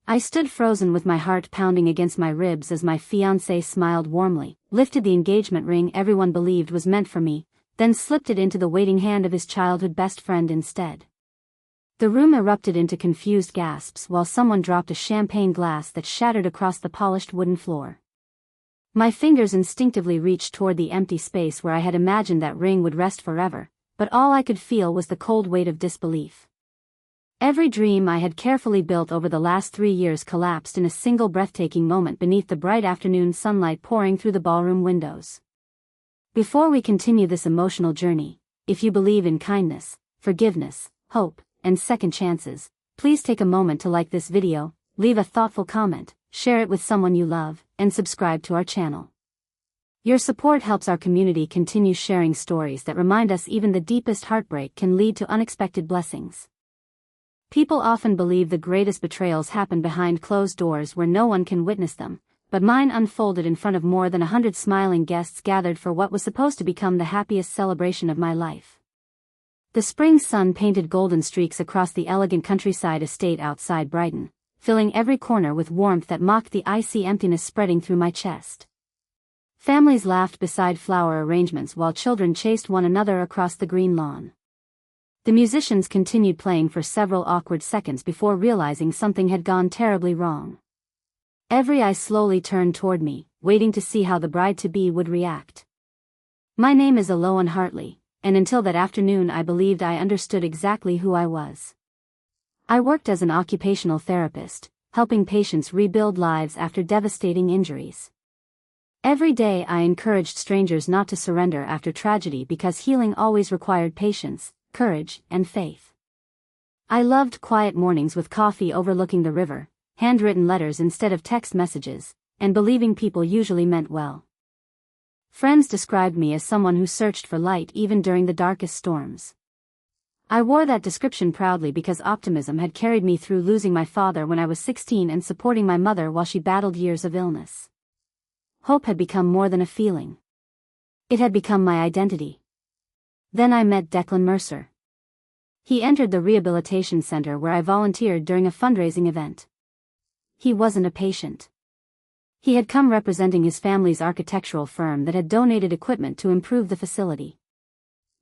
I stood frozen with my heart pounding against my ribs as my fiancé smiled warmly, lifted the engagement ring everyone believed was meant for me, then slipped it into the waiting hand of his childhood best friend instead. The room erupted into confused gasps while someone dropped a champagne glass that shattered across the polished wooden floor. My fingers instinctively reached toward the empty space where I had imagined that ring would rest forever, but all I could feel was the cold weight of disbelief. Every dream I had carefully built over the last 3 years collapsed in a single breathtaking moment beneath the bright afternoon sunlight pouring through the ballroom windows. Before we continue this emotional journey, if you believe in kindness, forgiveness, hope, and second chances, please take a moment to like this video, leave a thoughtful comment, share it with someone you love, and subscribe to our channel. Your support helps our community continue sharing stories that remind us even the deepest heartbreak can lead to unexpected blessings. People often believe the greatest betrayals happen behind closed doors where no one can witness them, but mine unfolded in front of more than 100 smiling guests gathered for what was supposed to become the happiest celebration of my life. The spring sun painted golden streaks across the elegant countryside estate outside Brighton, filling every corner with warmth that mocked the icy emptiness spreading through my chest. Families laughed beside flower arrangements while children chased one another across the green lawn. The musicians continued playing for several awkward seconds before realizing something had gone terribly wrong. Every eye slowly turned toward me, waiting to see how the bride-to-be would react. My name is Aloan Hartley, and until that afternoon I believed I understood exactly who I was. I worked as an occupational therapist, helping patients rebuild lives after devastating injuries. Every day I encouraged strangers not to surrender after tragedy because healing always required patience, courage, and faith. I loved quiet mornings with coffee overlooking the river, handwritten letters instead of text messages, and believing people usually meant well. Friends described me as someone who searched for light even during the darkest storms. I wore that description proudly because optimism had carried me through losing my father when I was 16 and supporting my mother while she battled years of illness. Hope had become more than a feeling. It had become my identity. Then I met Declan Mercer. He entered the rehabilitation center where I volunteered during a fundraising event. He wasn't a patient. He had come representing his family's architectural firm that had donated equipment to improve the facility.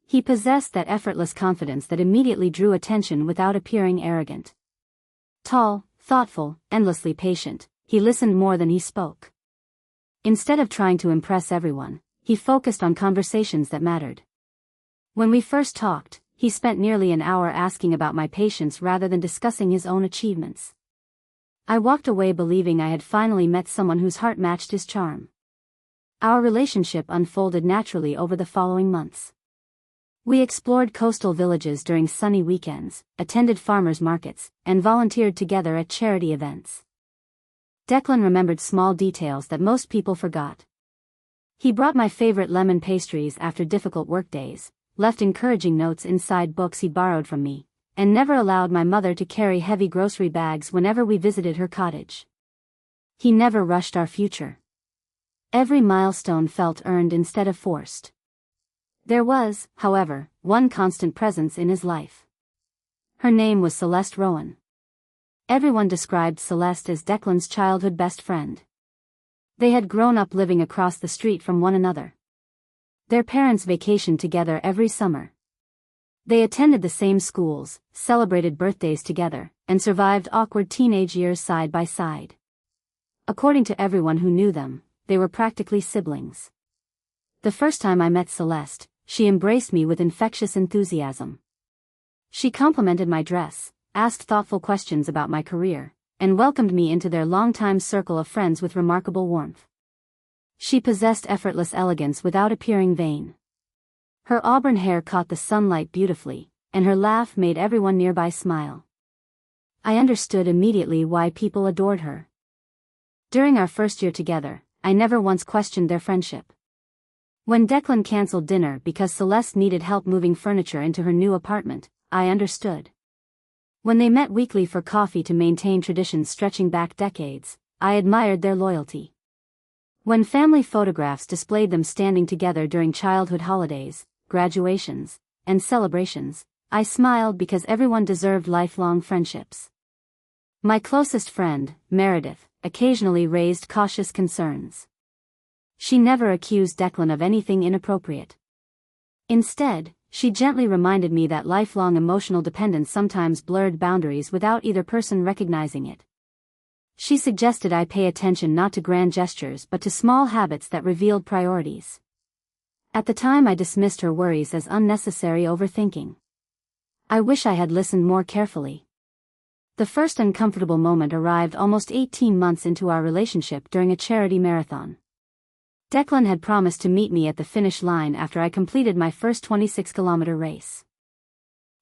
He possessed that effortless confidence that immediately drew attention without appearing arrogant. Tall, thoughtful, endlessly patient, he listened more than he spoke. Instead of trying to impress everyone, he focused on conversations that mattered. When we first talked, he spent nearly an hour asking about my patients rather than discussing his own achievements. I walked away believing I had finally met someone whose heart matched his charm. Our relationship unfolded naturally over the following months. We explored coastal villages during sunny weekends, attended farmers markets, and volunteered together at charity events. Declan remembered small details that most people forgot. He brought my favorite lemon pastries after difficult workdays, left encouraging notes inside books he borrowed from me, and never allowed my mother to carry heavy grocery bags whenever we visited her cottage. He never rushed our future. Every milestone felt earned instead of forced. There was, however, one constant presence in his life. Her name was Celeste Rowan. Everyone described Celeste as Declan's childhood best friend. They had grown up living across the street from one another. Their parents vacationed together every summer. They attended the same schools, celebrated birthdays together, and survived awkward teenage years side by side. According to everyone who knew them, they were practically siblings. The first time I met Celeste, she embraced me with infectious enthusiasm. She complimented my dress, asked thoughtful questions about my career, and welcomed me into their longtime circle of friends with remarkable warmth. She possessed effortless elegance without appearing vain. Her auburn hair caught the sunlight beautifully, and her laugh made everyone nearby smile. I understood immediately why people adored her. During our first year together, I never once questioned their friendship. When Declan canceled dinner because Celeste needed help moving furniture into her new apartment, I understood. When they met weekly for coffee to maintain traditions stretching back decades, I admired their loyalty. When family photographs displayed them standing together during childhood holidays, graduations, and celebrations, I smiled because everyone deserved lifelong friendships. My closest friend, Meredith, occasionally raised cautious concerns. She never accused Declan of anything inappropriate. Instead, she gently reminded me that lifelong emotional dependence sometimes blurred boundaries without either person recognizing it. She suggested I pay attention not to grand gestures but to small habits that revealed priorities. At the time I dismissed her worries as unnecessary overthinking. I wish I had listened more carefully. The first uncomfortable moment arrived almost 18 months into our relationship during a charity marathon. Declan had promised to meet me at the finish line after I completed my first 26-kilometer race.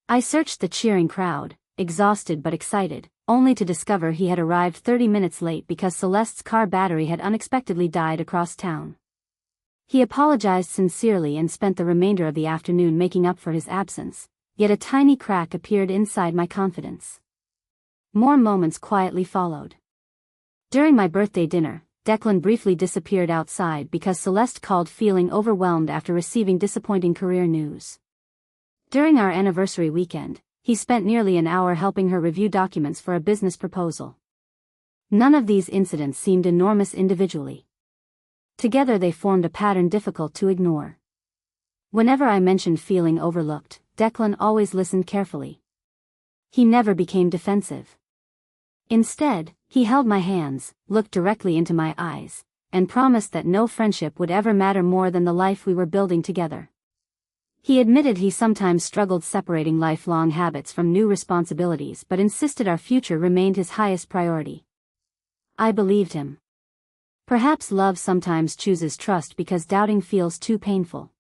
I searched the cheering crowd, exhausted but excited, only to discover he had arrived 30 minutes late because Celeste's car battery had unexpectedly died across town. He apologized sincerely and spent the remainder of the afternoon making up for his absence, yet a tiny crack appeared inside my confidence. More moments quietly followed. During my birthday dinner, Declan briefly disappeared outside because Celeste called feeling overwhelmed after receiving disappointing career news. During our anniversary weekend, he spent nearly an hour helping her review documents for a business proposal. None of these incidents seemed enormous individually. Together they formed a pattern difficult to ignore. Whenever I mentioned feeling overlooked, Declan always listened carefully. He never became defensive. Instead, he held my hands, looked directly into my eyes, and promised that no friendship would ever matter more than the life we were building together. He admitted he sometimes struggled separating lifelong habits from new responsibilities but insisted our future remained his highest priority. I believed him. Perhaps love sometimes chooses trust because doubting feels too painful.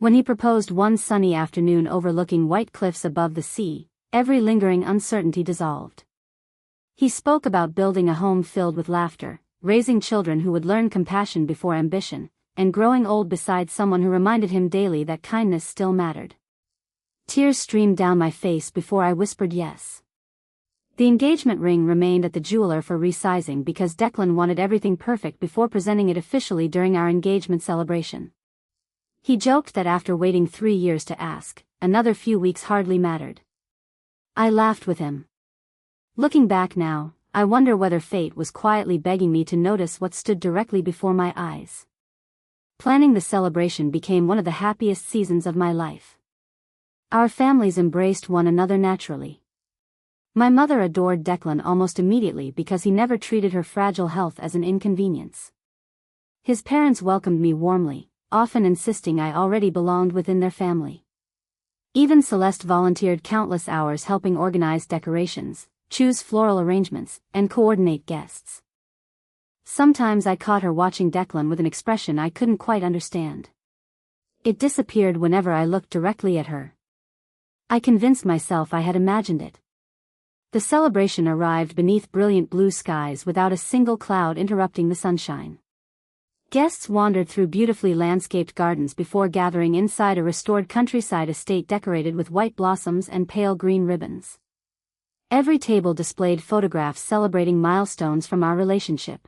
When he proposed one sunny afternoon overlooking white cliffs above the sea, every lingering uncertainty dissolved. He spoke about building a home filled with laughter, raising children who would learn compassion before ambition, and growing old beside someone who reminded him daily that kindness still mattered. Tears streamed down my face before I whispered yes. The engagement ring remained at the jeweler for resizing because Declan wanted everything perfect before presenting it officially during our engagement celebration. He joked that after waiting 3 years to ask, another few weeks hardly mattered. I laughed with him. Looking back now, I wonder whether fate was quietly begging me to notice what stood directly before my eyes. Planning the celebration became one of the happiest seasons of my life. Our families embraced one another naturally. My mother adored Declan almost immediately because he never treated her fragile health as an inconvenience. His parents welcomed me warmly, often insisting I already belonged within their family. Even Celeste volunteered countless hours helping organize decorations, choose floral arrangements, and coordinate guests. Sometimes I caught her watching Declan with an expression I couldn't quite understand. It disappeared whenever I looked directly at her. I convinced myself I had imagined it. The celebration arrived beneath brilliant blue skies without a single cloud interrupting the sunshine. Guests wandered through beautifully landscaped gardens before gathering inside a restored countryside estate decorated with white blossoms and pale green ribbons. Every table displayed photographs celebrating milestones from our relationship.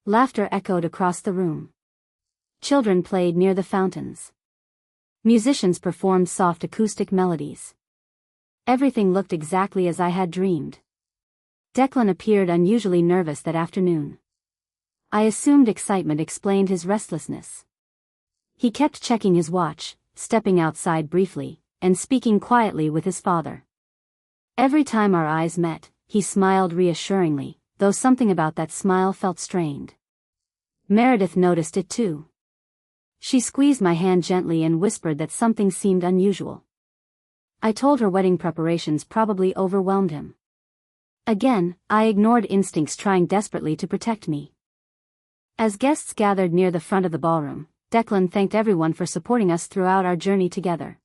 Laughter echoed across the room. Children played near the fountains. Musicians performed soft acoustic melodies. Everything looked exactly as I had dreamed. Declan appeared unusually nervous that afternoon. I assumed excitement explained his restlessness. He kept checking his watch, stepping outside briefly, and speaking quietly with his father. Every time our eyes met, he smiled reassuringly, though something about that smile felt strained. Meredith noticed it too. She squeezed my hand gently and whispered that something seemed unusual. I told her wedding preparations probably overwhelmed him. Again, I ignored instincts trying desperately to protect me. As guests gathered near the front of the ballroom, Declan thanked everyone for supporting us throughout our journey together.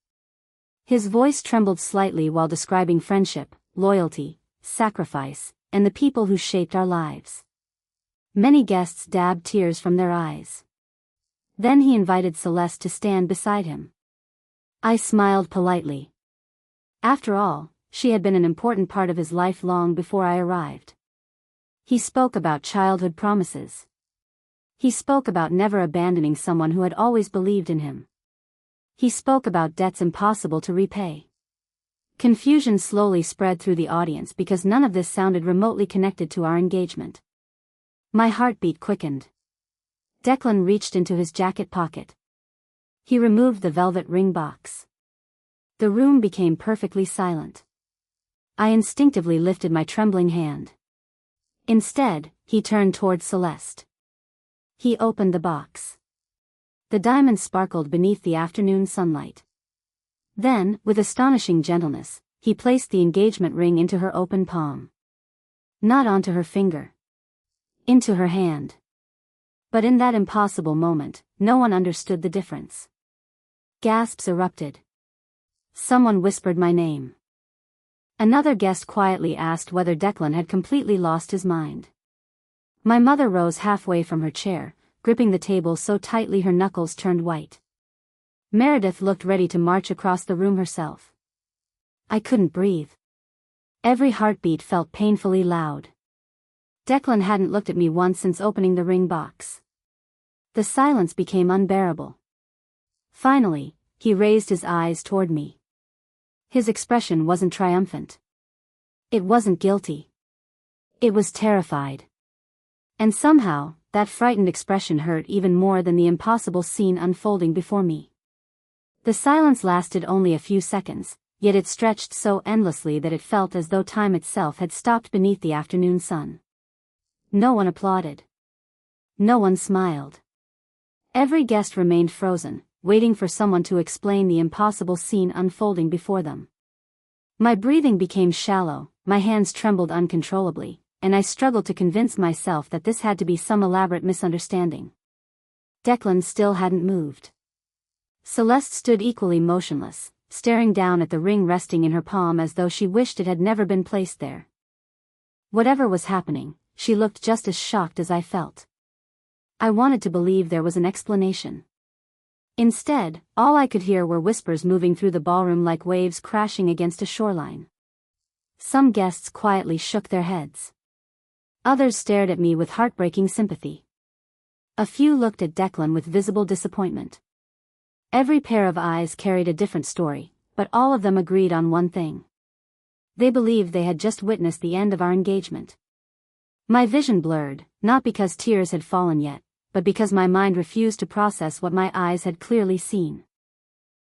His voice trembled slightly while describing friendship, loyalty, sacrifice, and the people who shaped our lives. Many guests dabbed tears from their eyes. Then he invited Celeste to stand beside him. I smiled politely. After all, she had been an important part of his life long before I arrived. He spoke about childhood promises. He spoke about never abandoning someone who had always believed in him. He spoke about debts impossible to repay. Confusion slowly spread through the audience because none of this sounded remotely connected to our engagement. My heartbeat quickened. Declan reached into his jacket pocket. He removed the velvet ring box. The room became perfectly silent. I instinctively lifted my trembling hand. Instead, he turned toward Celeste. He opened the box. The diamond sparkled beneath the afternoon sunlight. Then, with astonishing gentleness, he placed the engagement ring into her open palm. Not onto her finger. Into her hand. But in that impossible moment, no one understood the difference. Gasps erupted. Someone whispered my name. Another guest quietly asked whether Declan had completely lost his mind. My mother rose halfway from her chair, gripping the table so tightly her knuckles turned white. Meredith looked ready to march across the room herself. I couldn't breathe. Every heartbeat felt painfully loud. Declan hadn't looked at me once since opening the ring box. The silence became unbearable. Finally, he raised his eyes toward me. His expression wasn't triumphant. It wasn't guilty. It was terrified. And somehow, that frightened expression hurt even more than the impossible scene unfolding before me. The silence lasted only a few seconds, yet it stretched so endlessly that it felt as though time itself had stopped beneath the afternoon sun. No one applauded. No one smiled. Every guest remained frozen, waiting for someone to explain the impossible scene unfolding before them. My breathing became shallow, my hands trembled uncontrollably, and I struggled to convince myself that this had to be some elaborate misunderstanding. Declan still hadn't moved. Celeste stood equally motionless, staring down at the ring resting in her palm as though she wished it had never been placed there. Whatever was happening, she looked just as shocked as I felt. I wanted to believe there was an explanation. Instead, all I could hear were whispers moving through the ballroom like waves crashing against a shoreline. Some guests quietly shook their heads. Others stared at me with heartbreaking sympathy. A few looked at Declan with visible disappointment. Every pair of eyes carried a different story, but all of them agreed on one thing. They believed they had just witnessed the end of our engagement. My vision blurred, not because tears had fallen yet, but because my mind refused to process what my eyes had clearly seen.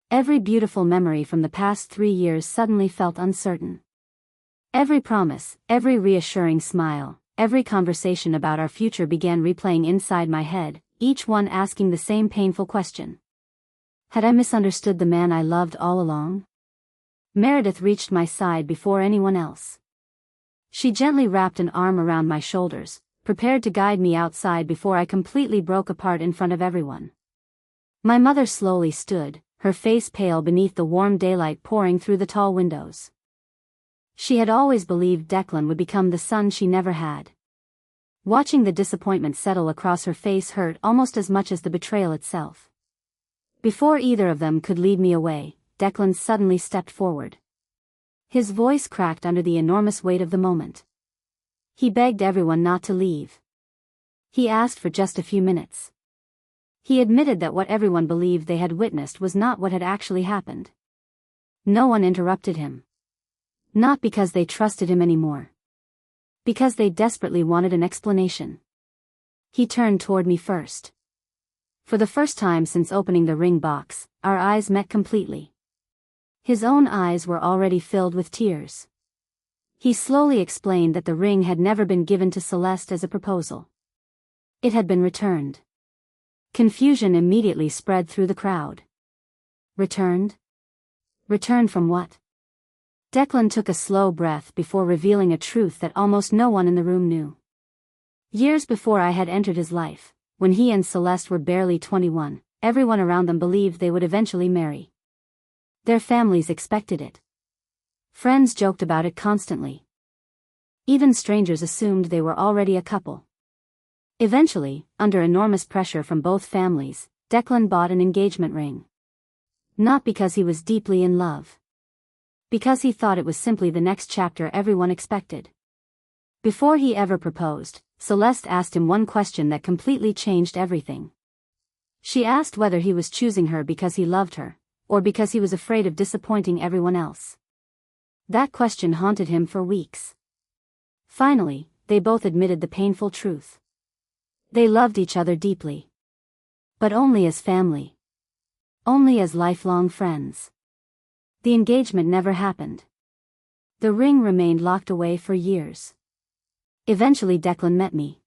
Every beautiful memory from the past 3 years suddenly felt uncertain. Every promise, every reassuring smile, every conversation about our future began replaying inside my head, each one asking the same painful question. Had I misunderstood the man I loved all along? Meredith reached my side before anyone else. She gently wrapped an arm around my shoulders, prepared to guide me outside before I completely broke apart in front of everyone. My mother slowly stood, her face pale beneath the warm daylight pouring through the tall windows. She had always believed Declan would become the son she never had. Watching the disappointment settle across her face hurt almost as much as the betrayal itself. Before either of them could lead me away, Declan suddenly stepped forward. His voice cracked under the enormous weight of the moment. He begged everyone not to leave. He asked for just a few minutes. He admitted that what everyone believed they had witnessed was not what had actually happened. No one interrupted him. Not because they trusted him anymore. Because they desperately wanted an explanation. He turned toward me first. For the first time since opening the ring box, our eyes met completely. His own eyes were already filled with tears. He slowly explained that the ring had never been given to Celeste as a proposal. It had been returned. Confusion immediately spread through the crowd. Returned? Returned from what? Declan took a slow breath before revealing a truth that almost no one in the room knew. Years before I had entered his life, when he and Celeste were barely 21, everyone around them believed they would eventually marry. Their families expected it. Friends joked about it constantly. Even strangers assumed they were already a couple. Eventually, under enormous pressure from both families, Declan bought an engagement ring. Not because he was deeply in love. Because he thought it was simply the next chapter everyone expected. Before he ever proposed, Celeste asked him one question that completely changed everything. She asked whether he was choosing her because he loved her, or because he was afraid of disappointing everyone else. That question haunted him for weeks. Finally, they both admitted the painful truth. They loved each other deeply. But only as family. Only as lifelong friends. The engagement never happened. The ring remained locked away for years. Eventually Declan met me.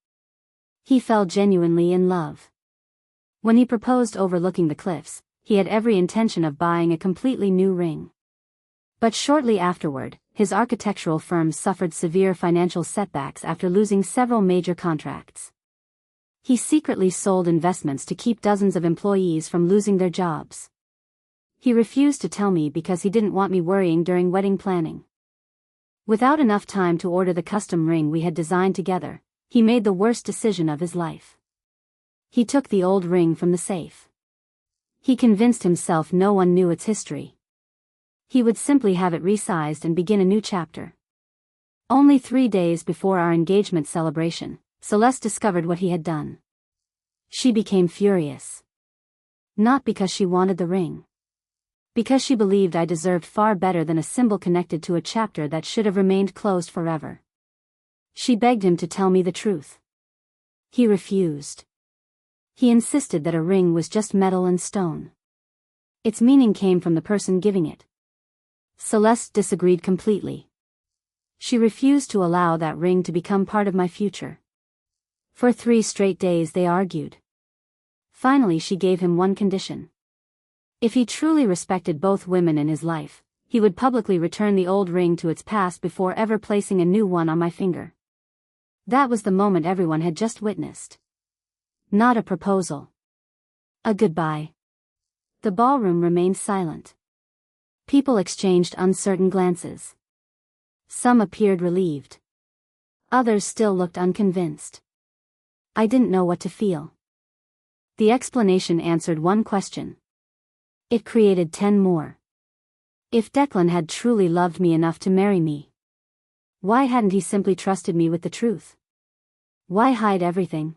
He fell genuinely in love. When he proposed overlooking the cliffs, he had every intention of buying a completely new ring. But shortly afterward, his architectural firm suffered severe financial setbacks after losing several major contracts. He secretly sold investments to keep dozens of employees from losing their jobs. He refused to tell me because he didn't want me worrying during wedding planning. Without enough time to order the custom ring we had designed together, he made the worst decision of his life. He took the old ring from the safe. He convinced himself no one knew its history. He would simply have it resized and begin a new chapter. Only 3 days before our engagement celebration, Celeste discovered what he had done. She became furious. Not because she wanted the ring. Because she believed I deserved far better than a symbol connected to a chapter that should have remained closed forever. She begged him to tell me the truth. He refused. He insisted that a ring was just metal and stone. Its meaning came from the person giving it. Celeste disagreed completely. She refused to allow that ring to become part of my future. For 3 straight days they argued. Finally she gave him one condition. If he truly respected both women in his life, he would publicly return the old ring to its past before ever placing a new one on my finger. That was the moment everyone had just witnessed. Not a proposal. A goodbye. The ballroom remained silent. People exchanged uncertain glances. Some appeared relieved. Others still looked unconvinced. I didn't know what to feel. The explanation answered one question. It created 10 more. If Declan had truly loved me enough to marry me, why hadn't he simply trusted me with the truth? Why hide everything?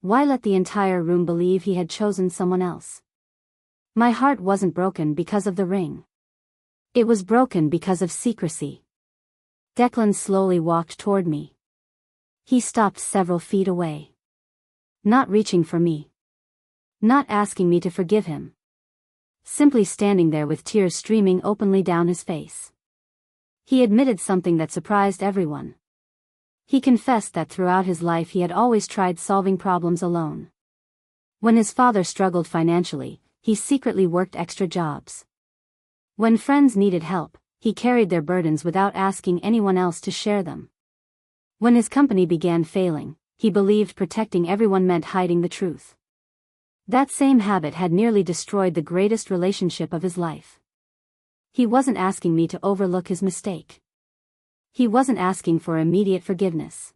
Why let the entire room believe he had chosen someone else? My heart wasn't broken because of the ring. It was broken because of secrecy. Declan slowly walked toward me. He stopped several feet away. Not reaching for me. Not asking me to forgive him. Simply standing there with tears streaming openly down his face. He admitted something that surprised everyone. He confessed that throughout his life he had always tried solving problems alone. When his father struggled financially, he secretly worked extra jobs. When friends needed help, he carried their burdens without asking anyone else to share them. When his company began failing, he believed protecting everyone meant hiding the truth. That same habit had nearly destroyed the greatest relationship of his life. He wasn't asking me to overlook his mistake. He wasn't asking for immediate forgiveness.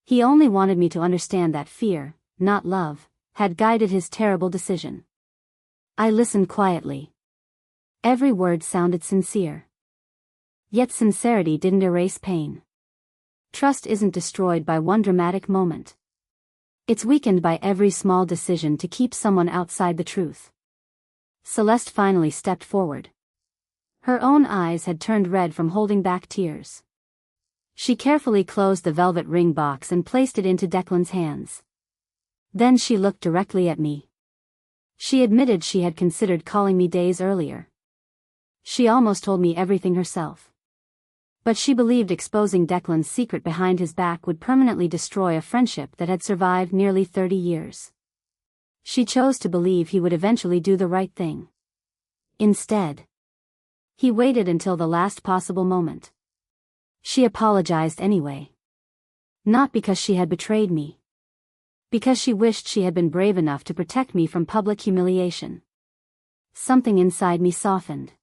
He only wanted me to understand that fear, not love, had guided his terrible decision. I listened quietly. Every word sounded sincere. Yet sincerity didn't erase pain. Trust isn't destroyed by one dramatic moment. It's weakened by every small decision to keep someone outside the truth. Celeste finally stepped forward. Her own eyes had turned red from holding back tears. She carefully closed the velvet ring box and placed it into Declan's hands. Then she looked directly at me. She admitted she had considered calling me days earlier. She almost told me everything herself. But she believed exposing Declan's secret behind his back would permanently destroy a friendship that had survived nearly 30 years. She chose to believe he would eventually do the right thing. Instead, he waited until the last possible moment. She apologized anyway. Not because she had betrayed me. Because she wished she had been brave enough to protect me from public humiliation. Something inside me softened.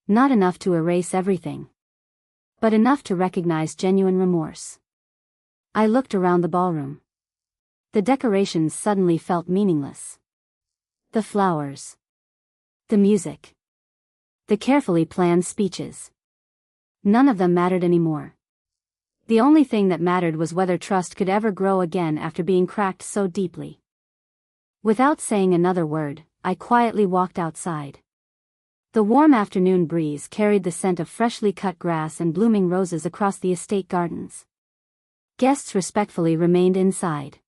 Not enough to erase everything, but enough to recognize genuine remorse. I looked around the ballroom. The decorations suddenly felt meaningless. The flowers. The music. The carefully planned speeches. None of them mattered anymore. The only thing that mattered was whether trust could ever grow again after being cracked so deeply. Without saying another word, I quietly walked outside. The warm afternoon breeze carried the scent of freshly cut grass and blooming roses across the estate gardens. Guests respectfully remained inside.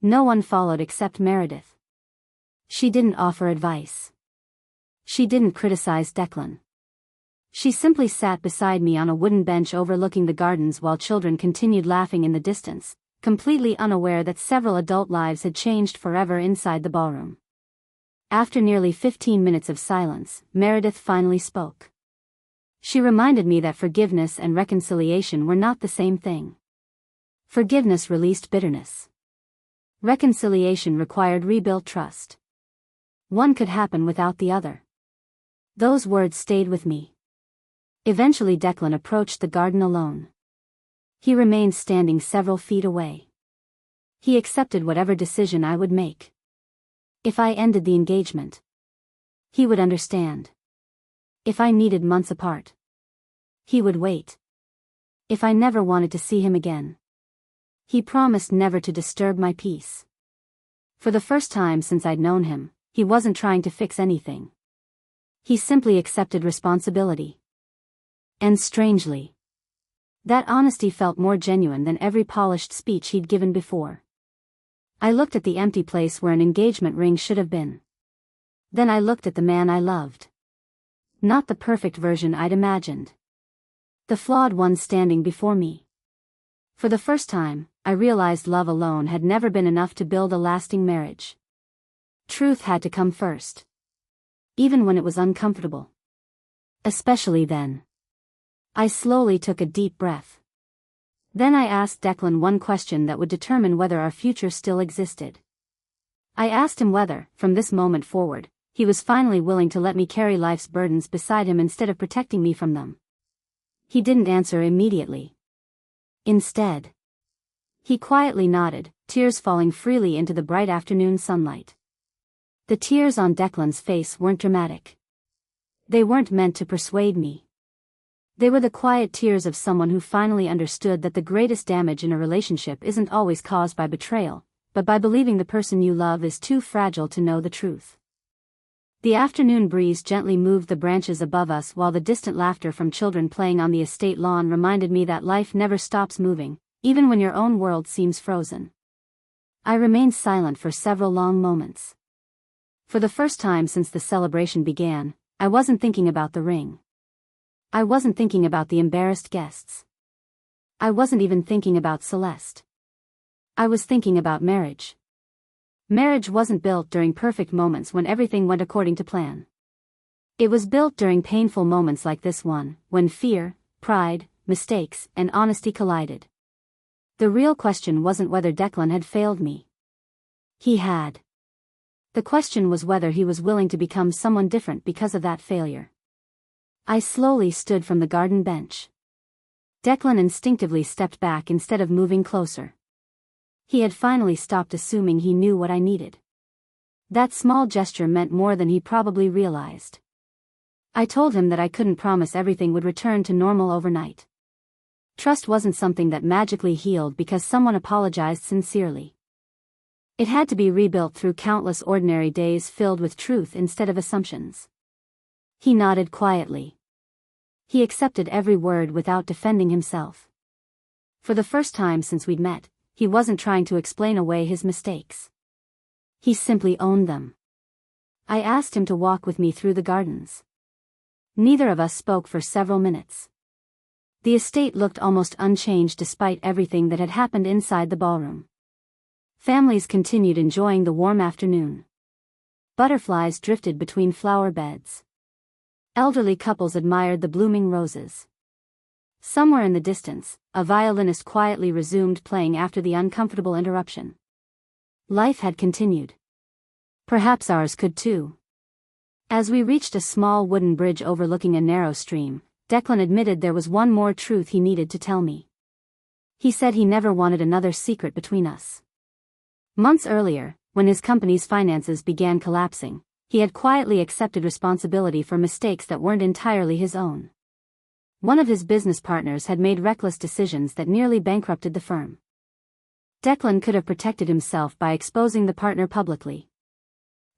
No one followed except Meredith. She didn't offer advice. She didn't criticize Declan. She simply sat beside me on a wooden bench overlooking the gardens while children continued laughing in the distance, completely unaware that several adult lives had changed forever inside the ballroom. After nearly 15 minutes of silence, Meredith finally spoke. She reminded me that forgiveness and reconciliation were not the same thing. Forgiveness released bitterness. Reconciliation required rebuilt trust. One could happen without the other. Those words stayed with me. Eventually Declan approached the garden alone. He remained standing several feet away. He accepted whatever decision I would make. If I ended the engagement, he would understand. If I needed months apart, he would wait. If I never wanted to see him again, he promised never to disturb my peace. For the first time since I'd known him, he wasn't trying to fix anything. He simply accepted responsibility. And strangely, that honesty felt more genuine than every polished speech he'd given before. I looked at the empty place where an engagement ring should have been. Then I looked at the man I loved. Not the perfect version I'd imagined. The flawed one standing before me. For the first time, I realized love alone had never been enough to build a lasting marriage. Truth had to come first. Even when it was uncomfortable. Especially then. I slowly took a deep breath. Then I asked Declan one question that would determine whether our future still existed. I asked him whether, from this moment forward, he was finally willing to let me carry life's burdens beside him instead of protecting me from them. He didn't answer immediately. Instead, he quietly nodded, tears falling freely into the bright afternoon sunlight. The tears on Declan's face weren't dramatic. They weren't meant to persuade me. They were the quiet tears of someone who finally understood that the greatest damage in a relationship isn't always caused by betrayal, but by believing the person you love is too fragile to know the truth. The afternoon breeze gently moved the branches above us while the distant laughter from children playing on the estate lawn reminded me that life never stops moving, even when your own world seems frozen. I remained silent for several long moments. For the first time since the celebration began, I wasn't thinking about the ring. I wasn't thinking about the embarrassed guests. I wasn't even thinking about Celeste. I was thinking about marriage. Marriage wasn't built during perfect moments when everything went according to plan. It was built during painful moments like this one, when fear, pride, mistakes, and honesty collided. The real question wasn't whether Declan had failed me. He had. The question was whether he was willing to become someone different because of that failure. I slowly stood from the garden bench. Declan instinctively stepped back instead of moving closer. He had finally stopped assuming he knew what I needed. That small gesture meant more than he probably realized. I told him that I couldn't promise everything would return to normal overnight. Trust wasn't something that magically healed because someone apologized sincerely. It had to be rebuilt through countless ordinary days filled with truth instead of assumptions. He nodded quietly. He accepted every word without defending himself. For the first time since we'd met, he wasn't trying to explain away his mistakes. He simply owned them. I asked him to walk with me through the gardens. Neither of us spoke for several minutes. The estate looked almost unchanged despite everything that had happened inside the ballroom. Families continued enjoying the warm afternoon. Butterflies drifted between flower beds. Elderly couples admired the blooming roses. Somewhere in the distance, a violinist quietly resumed playing after the uncomfortable interruption. Life had continued. Perhaps ours could too. As we reached a small wooden bridge overlooking a narrow stream, Declan admitted there was one more truth he needed to tell me. He said he never wanted another secret between us. Months earlier, when his company's finances began collapsing, he had quietly accepted responsibility for mistakes that weren't entirely his own. One of his business partners had made reckless decisions that nearly bankrupted the firm. Declan could have protected himself by exposing the partner publicly.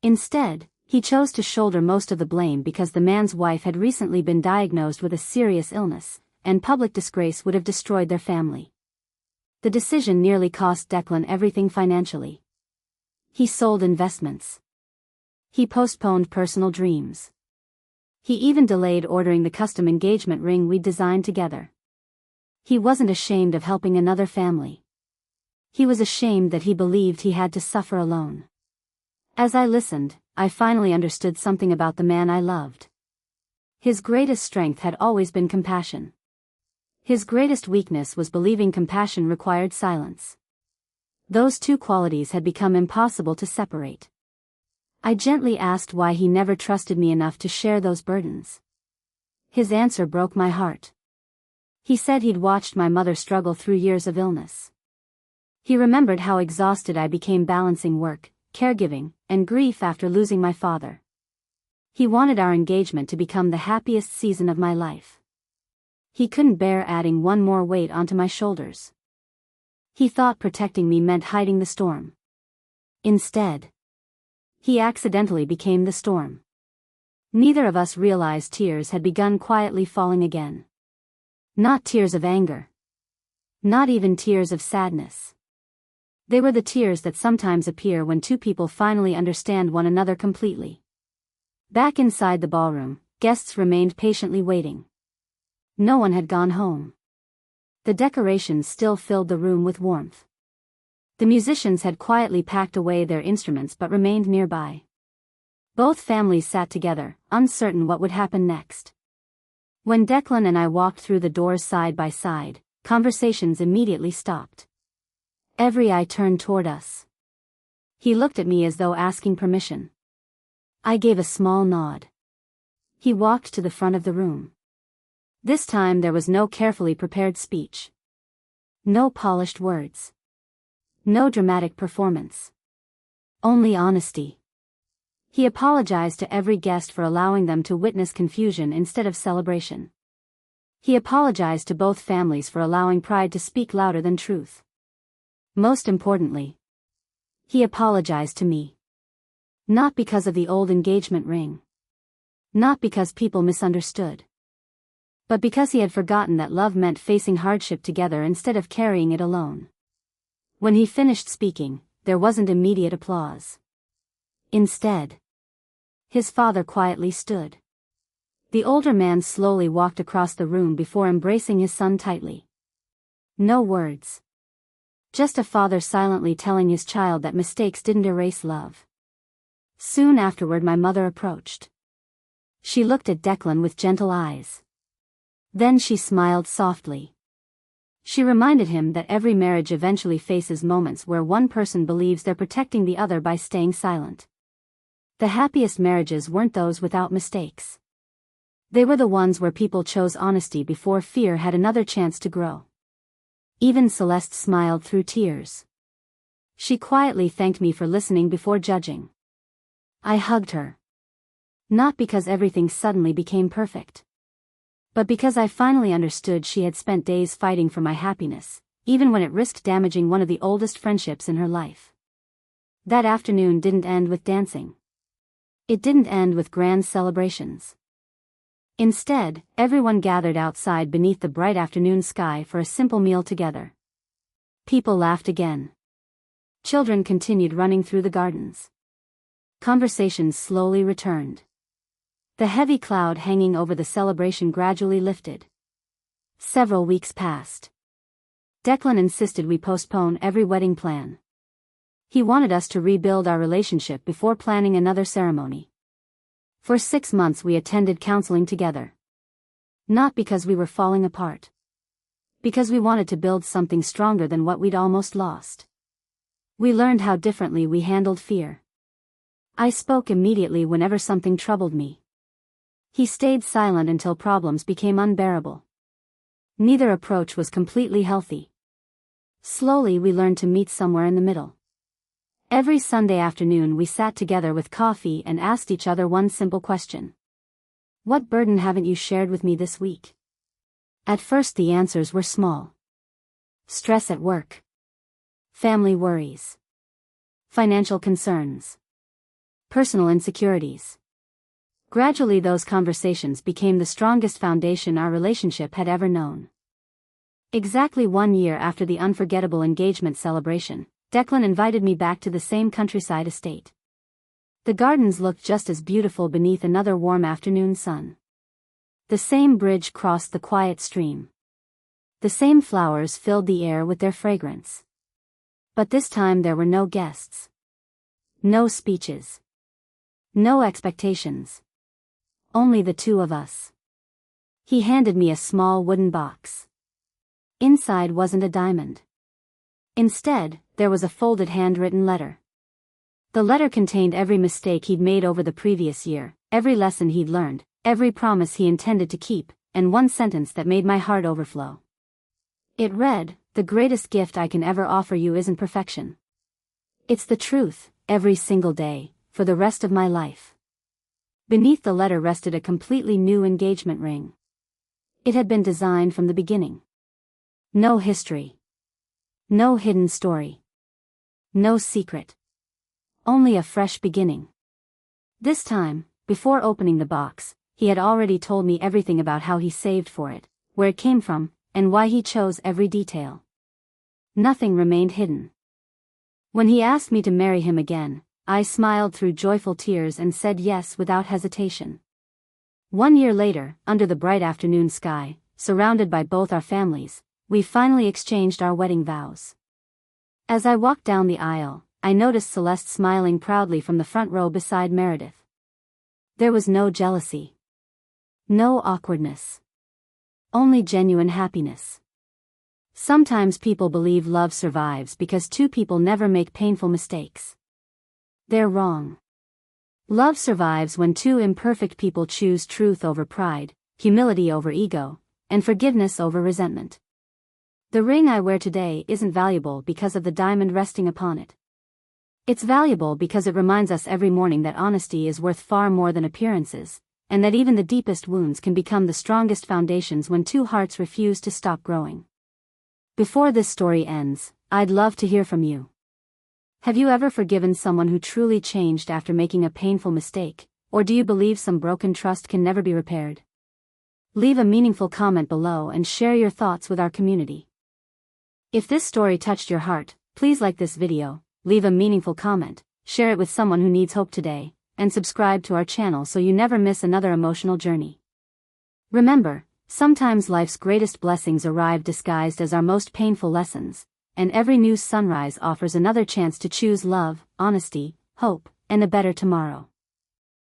Instead, He chose to shoulder most of the blame because the man's wife had recently been diagnosed with a serious illness, and public disgrace would have destroyed their family. The decision nearly cost Declan everything financially. He sold investments. He postponed personal dreams. He even delayed ordering the custom engagement ring we'd designed together. He wasn't ashamed of helping another family. He was ashamed that he believed he had to suffer alone. As I listened, I finally understood something about the man I loved. His greatest strength had always been compassion. His greatest weakness was believing compassion required silence. Those two qualities had become impossible to separate. I gently asked why he never trusted me enough to share those burdens. His answer broke my heart. He said he'd watched my mother struggle through years of illness. He remembered how exhausted I became balancing work, caregiving, and grief after losing my father. He wanted our engagement to become the happiest season of my life. He couldn't bear adding one more weight onto my shoulders. He thought protecting me meant hiding the storm. Instead, he accidentally became the storm. Neither of us realized tears had begun quietly falling again. Not tears of anger. Not even tears of sadness. They were the tears that sometimes appear when two people finally understand one another completely. Back inside the ballroom, guests remained patiently waiting. No one had gone home. The decorations still filled the room with warmth. The musicians had quietly packed away their instruments but remained nearby. Both families sat together, uncertain what would happen next. When Declan and I walked through the doors side by side, conversations immediately stopped. Every eye turned toward us. He looked at me as though asking permission. I gave a small nod. He walked to the front of the room. This time there was no carefully prepared speech. No polished words. No dramatic performance. Only honesty. He apologized to every guest for allowing them to witness confusion instead of celebration. He apologized to both families for allowing pride to speak louder than truth. Most importantly, he apologized to me. Not because of the old engagement ring. Not because people misunderstood. But because he had forgotten that love meant facing hardship together instead of carrying it alone. When he finished speaking, there wasn't immediate applause. Instead, his father quietly stood. The older man slowly walked across the room before embracing his son tightly. No words. Just a father silently telling his child that mistakes didn't erase love. Soon afterward my mother approached. She looked at Declan with gentle eyes. Then she smiled softly. She reminded him that every marriage eventually faces moments where one person believes they're protecting the other by staying silent. The happiest marriages weren't those without mistakes. They were the ones where people chose honesty before fear had another chance to grow. Even Celeste smiled through tears. She quietly thanked me for listening before judging. I hugged her. Not because everything suddenly became perfect. But because I finally understood she had spent days fighting for my happiness, even when it risked damaging one of the oldest friendships in her life. That afternoon didn't end with dancing. It didn't end with grand celebrations. Instead, everyone gathered outside beneath the bright afternoon sky for a simple meal together. People laughed again. Children continued running through the gardens. Conversations slowly returned. The heavy cloud hanging over the celebration gradually lifted. Several weeks passed. Declan insisted we postpone every wedding plan. He wanted us to rebuild our relationship before planning another ceremony. For 6 months we attended counseling together. Not because we were falling apart. Because we wanted to build something stronger than what we'd almost lost. We learned how differently we handled fear. I spoke immediately whenever something troubled me. He stayed silent until problems became unbearable. Neither approach was completely healthy. Slowly we learned to meet somewhere in the middle. Every Sunday afternoon we sat together with coffee and asked each other one simple question. What burden haven't you shared with me this week? At first the answers were small. Stress at work. Family worries. Financial concerns. personal insecurities. Gradually, those conversations became the strongest foundation our relationship had ever known. Exactly 1 year after the unforgettable engagement celebration, Declan invited me back to the same countryside estate. The gardens looked just as beautiful beneath another warm afternoon sun. The same bridge crossed the quiet stream. The same flowers filled the air with their fragrance. But this time there were no guests. No speeches. No expectations. Only the two of us. He handed me a small wooden box. Inside wasn't a diamond. Instead, there was a folded handwritten letter. The letter contained every mistake he'd made over the previous year, every lesson he'd learned, every promise he intended to keep, and one sentence that made my heart overflow. It read, "The greatest gift I can ever offer you isn't perfection. It's the truth, every single day, for the rest of my life." Beneath the letter rested a completely new engagement ring. It had been designed from the beginning. No history. No hidden story. No secret. Only a fresh beginning. This time, before opening the box, he had already told me everything about how he saved for it, where it came from, and why he chose every detail. Nothing remained hidden. When he asked me to marry him again, I smiled through joyful tears and said yes without hesitation. 1 year later, under the bright afternoon sky, surrounded by both our families, we finally exchanged our wedding vows. As I walked down the aisle, I noticed Celeste smiling proudly from the front row beside Meredith. There was no jealousy. No awkwardness. Only genuine happiness. Sometimes people believe love survives because two people never make painful mistakes. They're wrong. Love survives when two imperfect people choose truth over pride, humility over ego, and forgiveness over resentment. The ring I wear today isn't valuable because of the diamond resting upon it. It's valuable because it reminds us every morning that honesty is worth far more than appearances, and that even the deepest wounds can become the strongest foundations when two hearts refuse to stop growing. Before this story ends, I'd love to hear from you. Have you ever forgiven someone who truly changed after making a painful mistake, or do you believe some broken trust can never be repaired? Leave a meaningful comment below and share your thoughts with our community. If this story touched your heart, please like this video, leave a meaningful comment, share it with someone who needs hope today, and subscribe to our channel so you never miss another emotional journey. Remember, sometimes life's greatest blessings arrive disguised as our most painful lessons, and every new sunrise offers another chance to choose love, honesty, hope, and a better tomorrow.